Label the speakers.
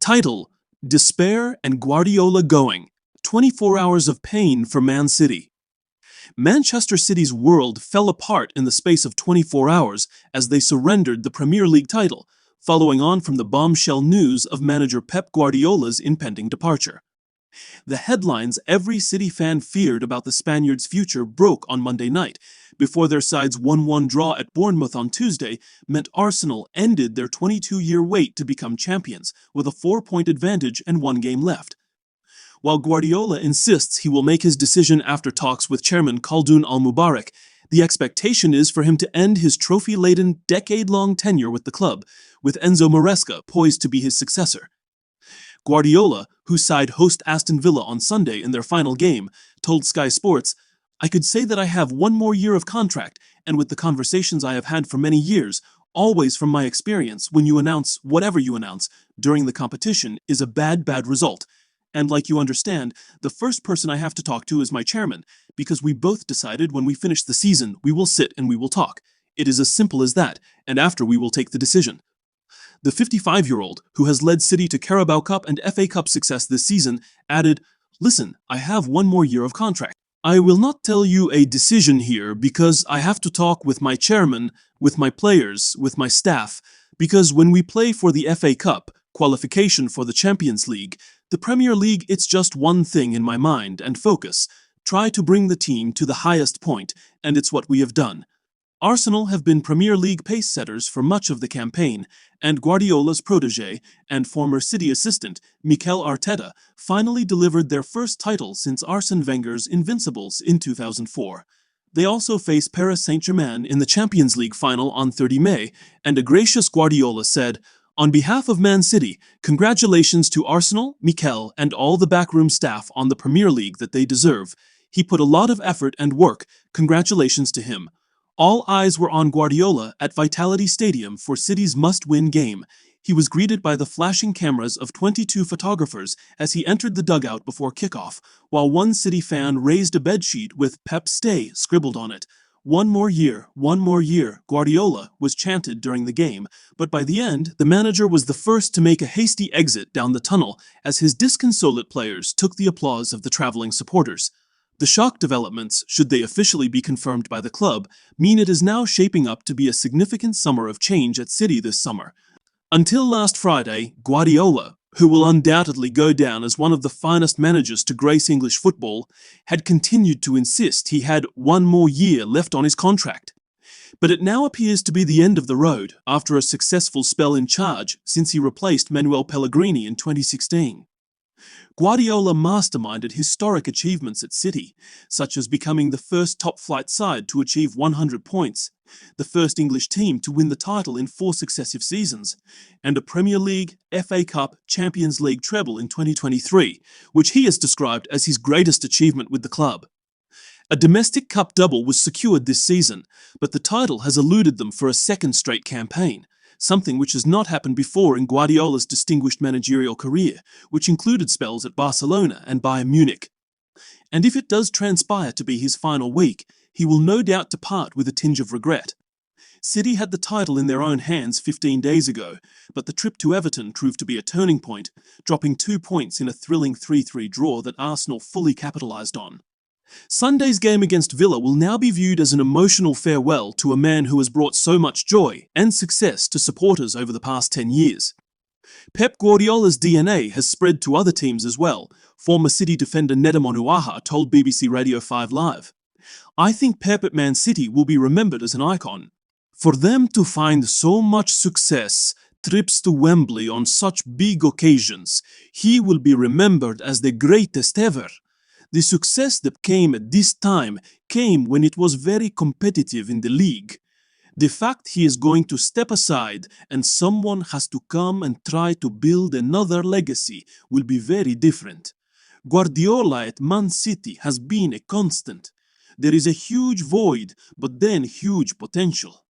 Speaker 1: Title: Despair and Guardiola going. 24 hours of pain for Man City. Manchester City's world fell apart in the space of 24 hours as they surrendered the Premier League title, following on from the bombshell news of manager Pep Guardiola's impending departure. The headlines every City fan feared about the Spaniards' future broke on Monday night, before their side's 1-1 draw at Bournemouth on Tuesday meant Arsenal ended their 22-year wait to become champions, with a 4-point advantage and 1 game left. While Guardiola insists he will make his decision after talks with chairman Khaldoon Al-Mubarak, the expectation is for him to end his trophy-laden, decade-long tenure with the club, with Enzo Maresca poised to be his successor. Guardiola, whose side host Aston Villa on Sunday in their final game, told Sky Sports, "I could say that I have 1 more year of contract, and with the conversations I have had for many years, always from my experience, when you announce whatever you announce during the competition is a bad result. And like you understand, the first person I have to talk to is my chairman, because we both decided when we finish the season we will sit and we will talk. It is as simple as that, and after we will take the decision." The 55-year-old, who has led City to Carabao Cup and FA Cup success this season, added, "Listen, I have 1 more year of contract. I will not tell you a decision here because I have to talk with my chairman, with my players, with my staff, because when we play for the FA Cup, qualification for the Champions League, the Premier League, it's just one thing in my mind and focus. Try to bring the team to the highest point, and it's what we have done." Arsenal have been Premier League pace-setters for much of the campaign, and Guardiola's protégé and former City assistant, Mikel Arteta, finally delivered their first title since Arsene Wenger's Invincibles in 2004. They also face Paris Saint-Germain in the Champions League final on 30 May, and a gracious Guardiola said, "On behalf of Man City, congratulations to Arsenal, Mikel, and all the backroom staff on the Premier League that they deserve. He put a lot of effort and work. Congratulations to him." All eyes were on Guardiola at Vitality Stadium for City's must-win game. He was greeted by the flashing cameras of 22 photographers as he entered the dugout before kickoff, while one City fan raised a bedsheet with "Pep stay" scribbled on it. 1 more year, 1 more year, Guardiola was chanted during the game, but by the end, the manager was the first to make a hasty exit down the tunnel as his disconsolate players took the applause of the traveling supporters. The shock developments, should they officially be confirmed by the club, mean it is now shaping up to be a significant summer of change at City this summer. Until last Friday, Guardiola, who will undoubtedly go down as one of the finest managers to grace English football, had continued to insist he had 1 more year left on his contract. But it now appears to be the end of the road after a successful spell in charge since he replaced Manuel Pellegrini in 2016. Guardiola masterminded historic achievements at City, such as becoming the first top-flight side to achieve 100 points, the first English team to win the title in 4 successive seasons, and a Premier League, FA Cup, Champions League treble in 2023, which he has described as his greatest achievement with the club. A domestic cup double was secured this season, but the title has eluded them for a 2nd straight campaign, something which has not happened before in Guardiola's distinguished managerial career, which included spells at Barcelona and Bayern Munich. And if it does transpire to be his final week, he will no doubt depart with a tinge of regret. City had the title in their own hands 15 days ago, but the trip to Everton proved to be a turning point, dropping 2 points in a thrilling 3-3 draw that Arsenal fully capitalised on. Sunday's game against Villa will now be viewed as an emotional farewell to a man who has brought so much joy and success to supporters over the past 10 years. Pep Guardiola's DNA has spread to other teams as well, former City defender Nedum Onuaha told BBC Radio 5 Live. "I think Pep at Man City will be remembered as an icon. For them to find so much success, trips to Wembley on such big occasions, he will be remembered as the greatest ever. The success that came at this time came when it was very competitive in the league. The fact he is going to step aside and someone has to come and try to build another legacy will be very different. Guardiola at Man City has been a constant. There is a huge void, but then huge potential."